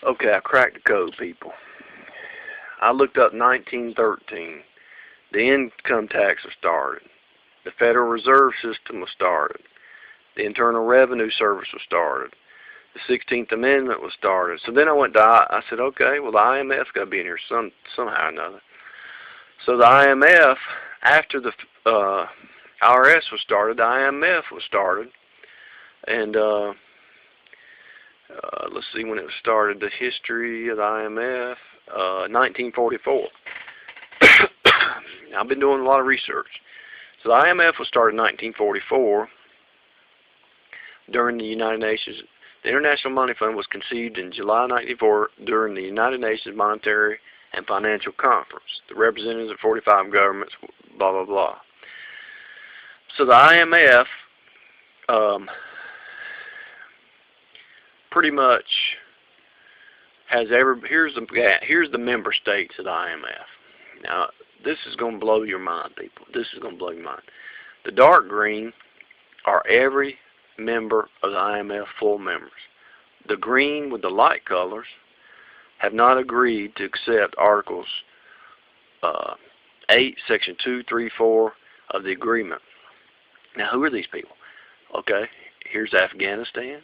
Okay, I cracked the code, people. I looked up 1913. The income tax was started. The Federal Reserve System was started. The Internal Revenue Service was started. The 16th Amendment was started. So then I went to, I said, okay, well the IMF's got to be in here somehow or another. So the IMF, after the IRS was started, the IMF was started. And let's see when it was started. The history of the IMF, 1944. I've been doing a lot of research. So the IMF was started in 1944 during the United Nations. The International Money Fund was conceived in July 1994 during the United Nations Monetary and Financial Conference. The representatives of 45 governments, blah, blah, blah. So the IMF pretty much has here's the member states of the IMF. Now, this is going to blow your mind, people. This is going to blow your mind. The dark green are every member of the IMF full members. The green with the light colors have not agreed to accept Articles 8, Section 2, 3, 4 of the agreement. Now, who are these people? Okay, here's Afghanistan.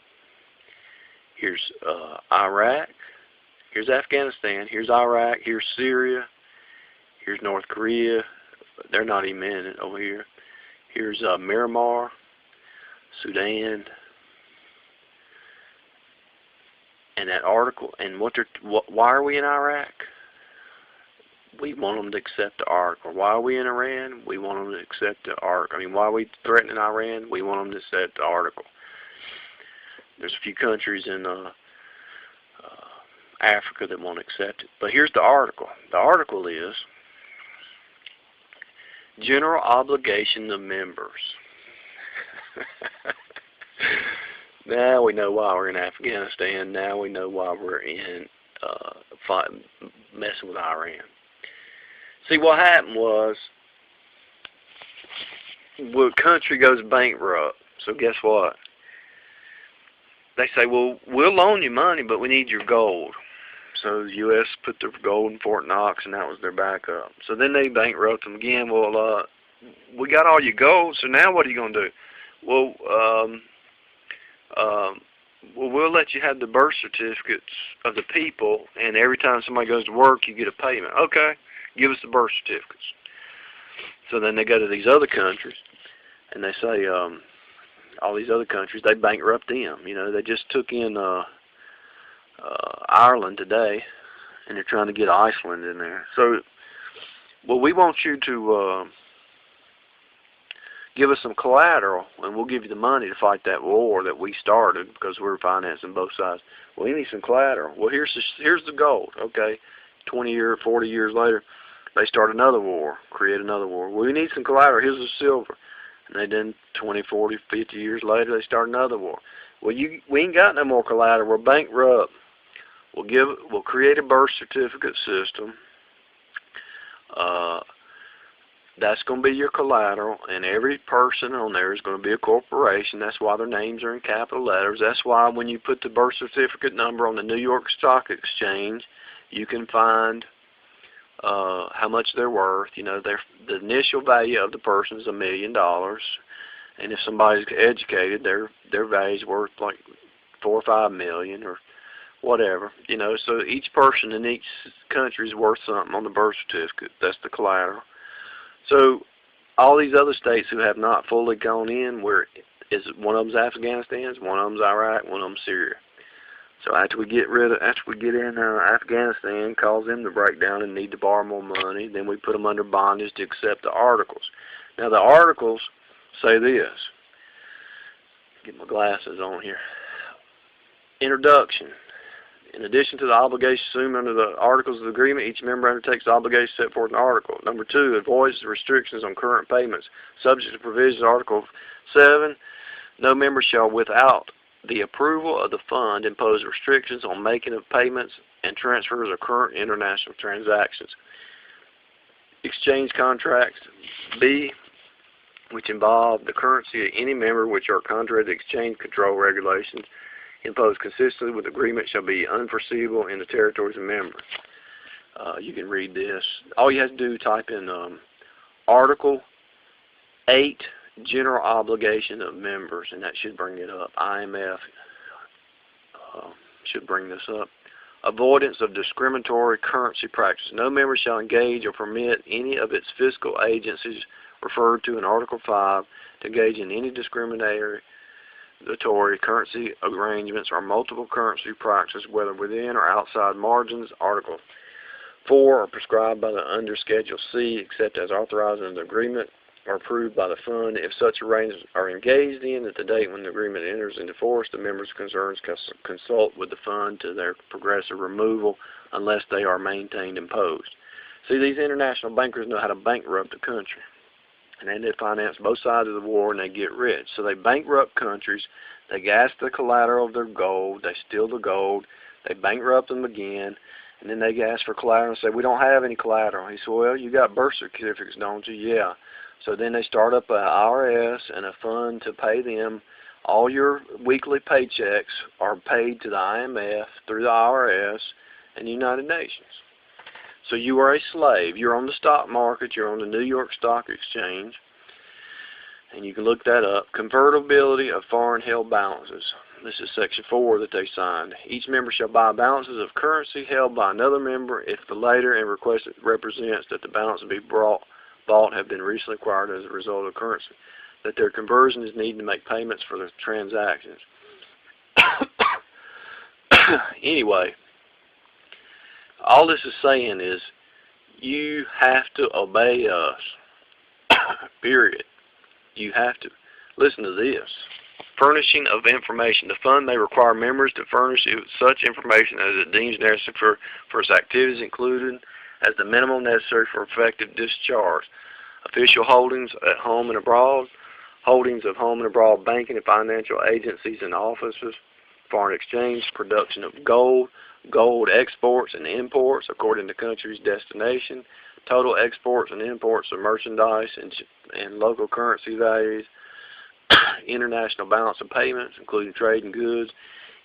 Here's Iraq. Here's Afghanistan. Here's Iraq. Here's Syria. Here's North Korea. They're not even in it over here. Here's Myanmar, Sudan, and that article. And why are we in Iraq? We want them to accept the article. Why are we in Iran? We want them to accept the article. I mean, why are we threatening Iran? We want them to accept the article. There's a few countries in Africa that won't accept it. But here's the article. The article is General Obligation of Members. Now we know why we're in Afghanistan. Now we know why we're in messing with Iran. See, what happened was, the country goes bankrupt. So guess what? They say, well, we'll loan you money, but we need your gold. So the U.S. put their gold in Fort Knox, and that was their backup. So then they bankrupt them again. Well, we got all your gold, so now what are you going to do? Well, we'll let you have the birth certificates of the people, and every time somebody goes to work, you get a payment. Okay, give us the birth certificates. So then they go to these other countries, and they say, all these other countries, they bankrupt them. You know, they just took in Ireland today, and they're trying to get Iceland in there. So, well, we want you to give us some collateral, and we'll give you the money to fight that war that we started because we're financing both sides. Well, we need some collateral. Well, here's the gold. Okay, 20 years, 40 years later, they start another war, create another war. Well, we need some collateral. Here's the silver. And they then 20, 40, 50 years later, they start another war. Well, we ain't got no more collateral. We're bankrupt. We'll create a birth certificate system. That's going to be your collateral, and every person on there is going to be a corporation. That's why their names are in capital letters. That's why when you put the birth certificate number on the New York Stock Exchange, you can find how much they're worth. You know, the initial value of the person is $1 million, and if somebody's educated, their value is worth like $4 or $5 million or whatever. You know, so each person in each country is worth something on the birth certificate. That's the collateral. So all these other states who have not fully gone in, one of them's Afghanistan, one of them's Iraq, one of them's Syria. So after we get in Afghanistan, cause them to break down and need to borrow more money, then we put them under bondage to accept the articles. Now the articles say this. Get my glasses on here. Introduction. In addition to the obligation assumed under the Articles of the Agreement, each member undertakes the obligation set forth in the article. Number 2, avoids the restrictions on current payments. Subject to provisions of Article 7, no member shall, without the approval of the fund, impose restrictions on making of payments and transfers of current international transactions. Exchange contracts. B, which involve the currency of any member which are contrary to exchange control regulations. imposed consistently with agreement shall be unforeseeable in the territories of members. You can read this. All you have to do, type in Article 8, General Obligation of Members, and that should bring it up. IMF should bring this up. Avoidance of discriminatory currency practice. No member shall engage or permit any of its fiscal agencies referred to in Article 5 to engage in any discriminatory currency arrangements or multiple currency practices, whether within or outside margins. Article 4 are prescribed by the under Schedule C, except as authorized in the agreement or approved by the fund. If such arrangements are engaged in at the date when the agreement enters into force, the members' concerns consult with the fund to their progressive removal unless they are maintained imposed. See, these international bankers know how to bankrupt the country. And then they finance both sides of the war and they get rich. So they bankrupt countries, they gas the collateral of their gold, they steal the gold, they bankrupt them again, and then they ask for collateral and say, we don't have any collateral. He said, well, you got birth certificates, don't you? Yeah. So then they start up an IRS and a fund to pay them. All your weekly paychecks are paid to the IMF through the IRS and the United Nations. So you are a slave. You're on the stock market. You're on the New York Stock Exchange. And you can look that up. Convertibility of foreign held balances. This is Section 4 that they signed. Each member shall buy balances of currency held by another member if the latter and requested represents that the balance to be bought have been recently acquired as a result of currency, that their conversion is needed to make payments for the transactions. Anyway, all this is saying is you have to obey us. Period. You have to. Listen to this. Furnishing of information. The fund may require members to furnish such information as it deems necessary for its activities, including as the minimum necessary for effective discharge. Official holdings at home and abroad, holdings of home and abroad banking and financial agencies and offices, foreign exchange, production of gold, gold exports and imports according to country's destination, total exports and imports of merchandise and local currency values, international balance of payments, including trade and goods,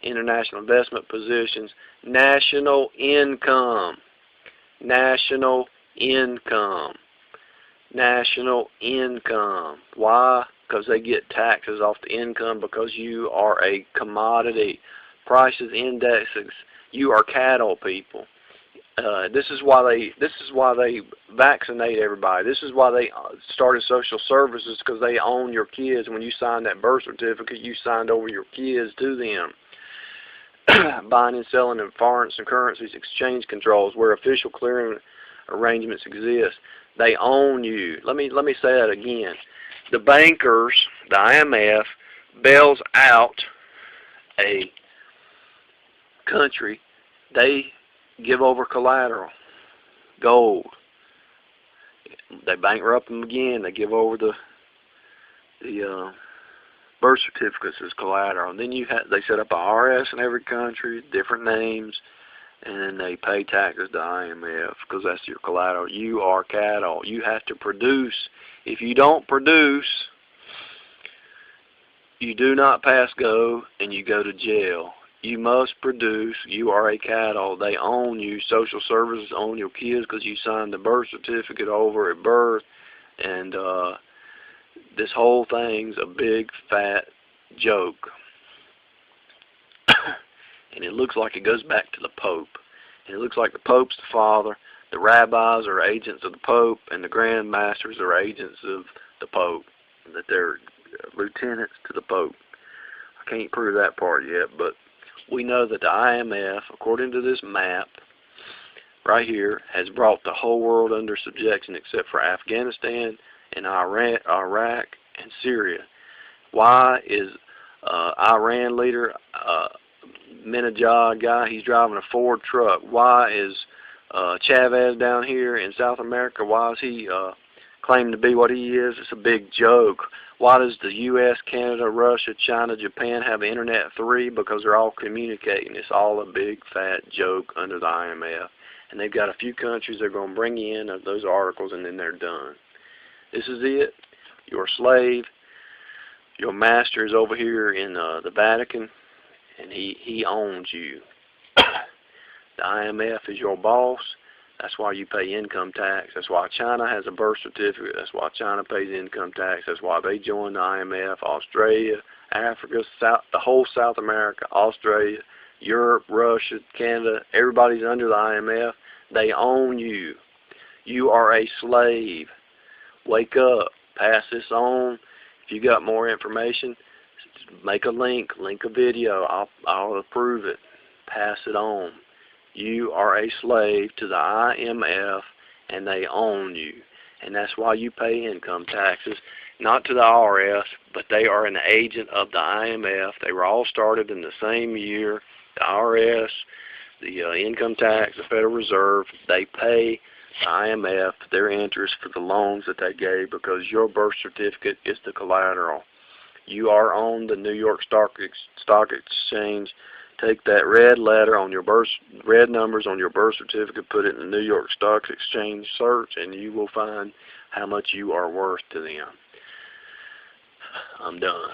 international investment positions, national income. National income. National income. Why? Because they get taxes off the income because you are a commodity. Prices, indexes. You are cattle, people. This is why they vaccinate everybody. This is why they started social services, because they own your kids. When you signed that birth certificate, you signed over your kids to them. Buying and selling of foreign currencies, exchange controls, where official clearing arrangements exist. They own you. Let me say that again. The bankers, the IMF, bails out a country. They give over collateral, gold. They bankrupt them again. They give over the birth certificates as collateral. And then they set up a IRS in every country, different names, and then they pay taxes to IMF because that's your collateral. You are cattle. You have to produce. If you don't produce, you do not pass go and you go to jail. You must produce. You are a cattle. They own you. Social services own your kids because you signed the birth certificate over at birth. And this whole thing's a big, fat joke. And it looks like it goes back to the Pope. And it looks like the Pope's the father. The rabbis are agents of the Pope. And the Grand Masters are agents of the Pope. That they're lieutenants to the Pope. I can't prove that part yet, but we know that the IMF, according to this map right here, has brought the whole world under subjection except for Afghanistan and Iraq and Syria. Why is Iran leader Minajad guy, he's driving a Ford truck? Why is Chavez down here in South America, why is he claiming to be what he is? It's a big joke. Why does the U.S., Canada, Russia, China, Japan have Internet 3? Because they're all communicating. It's all a big fat joke under the IMF. And they've got a few countries they're going to bring in of those articles, and then they're done. This is it. You're a slave. Your master is over here in the Vatican, and he owns you. The IMF is your boss. That's why you pay income tax. That's why China has a birth certificate. That's why China pays income tax. That's why they joined the IMF. Australia, Africa, the whole South America, Australia, Europe, Russia, Canada, everybody's under the IMF. They own you. You are a slave. Wake up. Pass this on. If you got more information, make a link a video. I'll approve it. Pass it on. You are a slave to the IMF, and they own you. And that's why you pay income taxes, not to the IRS, but they are an agent of the IMF. They were all started in the same year. The IRS, the income tax, the Federal Reserve, they pay the IMF their interest for the loans that they gave, because your birth certificate is the collateral. You are on the New York Stock Exchange. Take that red letter on your red numbers on your birth certificate, put it in the New York Stock Exchange search, and you will find how much you are worth to them. I'm done.